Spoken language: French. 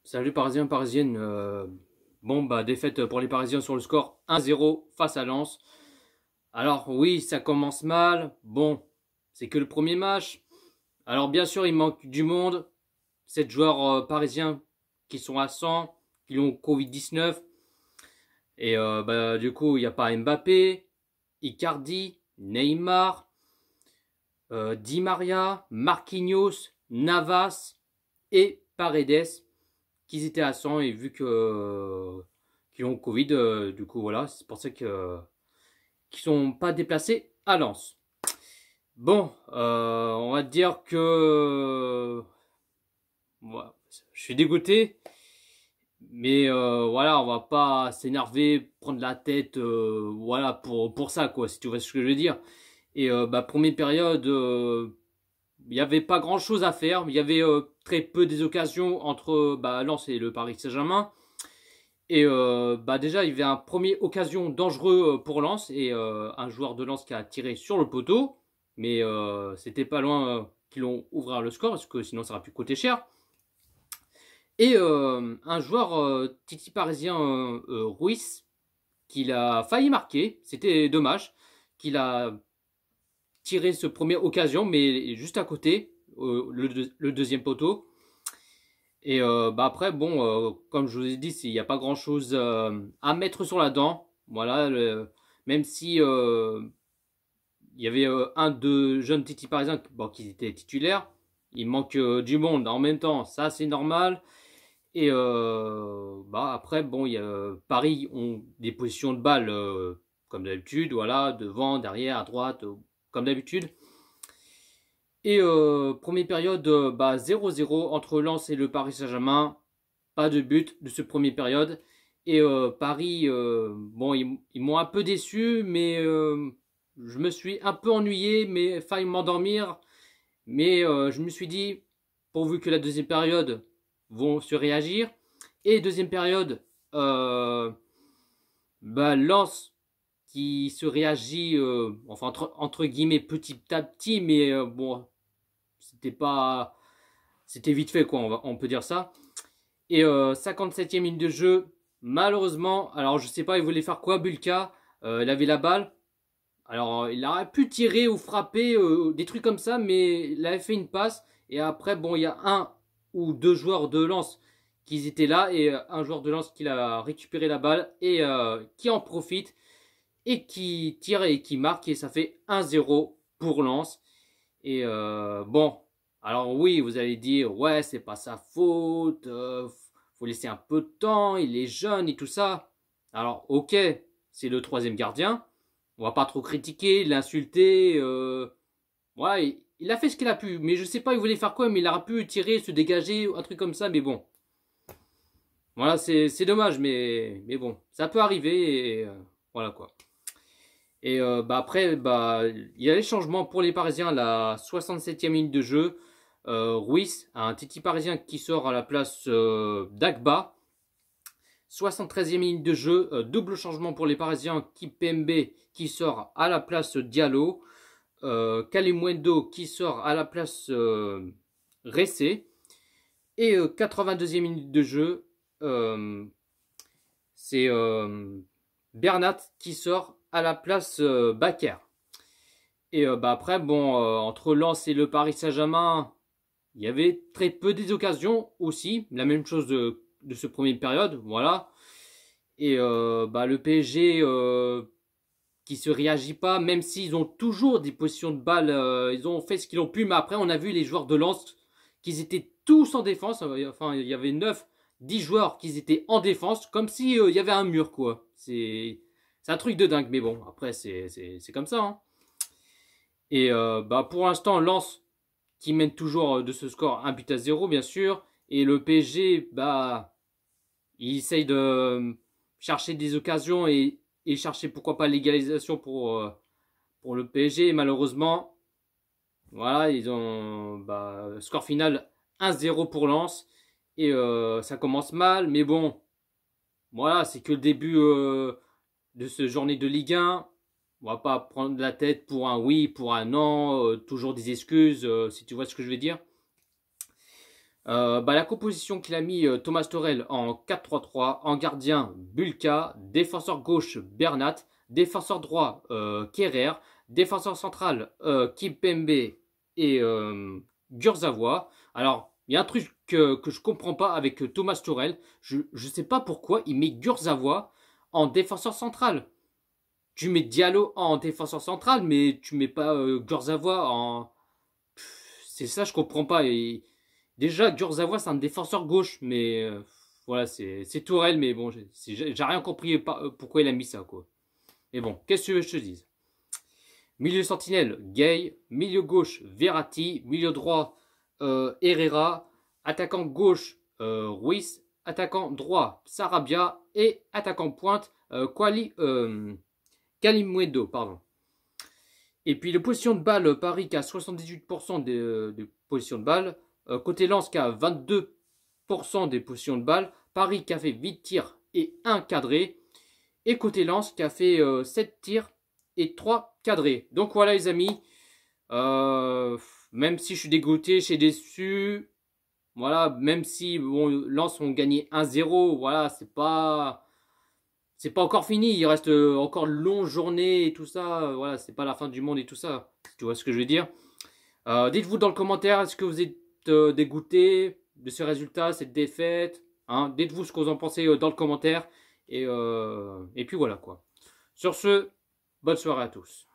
Salut Parisiens, Parisiennes. Défaite pour les Parisiens sur le score 1-0 face à Lens. Alors oui, ça commence mal. Bon, c'est que le premier match. Alors bien sûr, il manque du monde. 7 joueurs parisiens qui sont à 100, qui ont Covid-19. Et du coup, il n'y a pas Mbappé, Icardi, Neymar, Di Maria, Marquinhos, Navas et Paredes qu'ils étaient à 100 et vu que qu'ils ont Covid, du coup voilà, c'est pour ça que qu'ils sont pas déplacés à Lens. Bon, on va dire que voilà, je suis dégoûté, mais voilà, on va pas s'énerver, prendre la tête, voilà pour ça quoi, si tu vois ce que je veux dire. Et première période, il n'y avait pas grand chose à faire. Il y avait très peu des occasions entre Lens et le Paris Saint-Germain. Et déjà, il y avait un premier occasion dangereux pour Lens et un joueur de Lens qui a tiré sur le poteau. Mais c'était pas loin qu'ils l'ont ouvert le score parce que sinon ça aurait pu coûter cher. Et un joueur Titi parisien Ruiz qu'il a failli marquer. C'était dommage qu'il a tiré ce premier occasion mais juste à côté le deuxième poteau. Et après, bon, comme je vous ai dit, il n'y a pas grand-chose à mettre sur la dent. Voilà, même si il y avait un, deux jeunes Titi parisiens qui étaient titulaires, il manque du monde en même temps, ça c'est normal. Et après, bon, il y a, Paris ont des positions de balle comme d'habitude, voilà, devant, derrière, à droite, comme d'habitude. Et première période, 0-0 entre Lens et le Paris Saint-Germain. Pas de but de ce premier période. Et Paris, bon, ils m'ont un peu déçu, mais je me suis un peu ennuyé, mais failli m'endormir. Mais je me suis dit, pourvu que la deuxième période vont se réagir. Et deuxième période, Lens qui se réagit, enfin entre guillemets petit à petit, mais bon, c'était vite fait quoi, on peut dire ça. Et 57e minute de jeu, malheureusement, alors je sais pas, il voulait faire quoi, Bulka, il avait la balle, alors il aurait pu tirer ou frapper, des trucs comme ça, mais il avait fait une passe, et après, bon, il y a un ou deux joueurs de Lens qui étaient là, et un joueur de Lens qui a récupéré la balle, et qui en profite, et qui tire et qui marque, et ça fait 1-0 pour Lens. Et bon, alors oui, vous allez dire, ouais, c'est pas sa faute, faut laisser un peu de temps, il est jeune et tout ça. Alors, ok, c'est le troisième gardien, on va pas trop critiquer, l'insulter, voilà, il a fait ce qu'il a pu, mais je sais pas, il voulait faire quoi, mais il aurait pu tirer, se dégager, un truc comme ça, mais bon. Voilà, c'est dommage, mais bon, ça peut arriver, et voilà quoi. Et après, il y a les changements pour les Parisiens à la 67e minute de jeu. Ruiz, un Titi parisien qui sort à la place d'Agba. 73e minute de jeu, double changement pour les Parisiens, Kipembe qui sort à la place Diallo. Kalimundo qui sort à la place Ressé. Et 82e minute de jeu, c'est Bernat qui sort à la place Bakker. Et après, bon, entre Lens et le Paris Saint-Germain, il y avait très peu des occasions aussi. La même chose de ce premier période, voilà. Et le PSG qui se réagit pas, même s'ils ont toujours des positions de balle, ils ont fait ce qu'ils ont pu. Mais après, on a vu les joueurs de Lens qu'ils étaient tous en défense. Enfin, il y avait 9, 10 joueurs qui étaient en défense, comme si il y avait un mur, quoi. C'est un truc de dingue, mais bon, après, c'est comme ça, hein. Et pour l'instant, Lens qui mène toujours de ce score 1-0, bien sûr. Et le PSG, il essaye de chercher des occasions et chercher pourquoi pas l'égalisation pour le PSG. Et malheureusement, voilà, ils ont score final 1-0 pour Lens. Et ça commence mal, mais bon, voilà, c'est que le début de ce journée de Ligue 1. On va pas prendre la tête pour un oui, pour un non, toujours des excuses, si tu vois ce que je veux dire. La composition qu'il a mis Thomas Tuchel en 4-3-3, en gardien Bulka, défenseur gauche Bernat, défenseur droit Kerrer, défenseur central Kimpembe et Kurzawa. Alors, il y a un truc que je comprends pas avec Thomas Tuchel. Je ne sais pas pourquoi il met Kurzawa en défenseur central. Tu mets Diallo en défenseur central, mais tu mets pas Kurzawa en... C'est ça, je comprends pas. Déjà, Kurzawa, c'est un défenseur gauche, mais voilà, c'est Tourelle, mais bon, j'ai rien compris pourquoi il a mis ça, quoi. Mais bon, qu'est-ce que je te dise? Milieu sentinelle, Gay. Milieu gauche, Verratti. Milieu droit, Herrera. Attaquant gauche, Ruiz. Attaquant droit, Sarabia. Et attaquant pointe, Kalimundo, pardon. Et puis, les positions de balle, Paris qui a 78% des positions de balle. Côté Lens qui a 22% des positions de balle. Paris qui a fait 8 tirs et 1 cadré. Et côté Lens qui a fait 7 tirs et 3 cadrés. Donc voilà les amis. Même si je suis dégoûté, je suis déçu. Voilà, même si bon, Lens ont gagné 1-0. Voilà, c'est pas encore fini. Il reste encore une longue journée et tout ça. Voilà, c'est pas la fin du monde et tout ça. Tu vois ce que je veux dire. Dites-vous dans le commentaire, est-ce que vous êtes dégoûté de ce résultat, cette défaite, hein? Dites-vous ce que vous en pensez dans le commentaire. Et puis voilà quoi. Sur ce, bonne soirée à tous.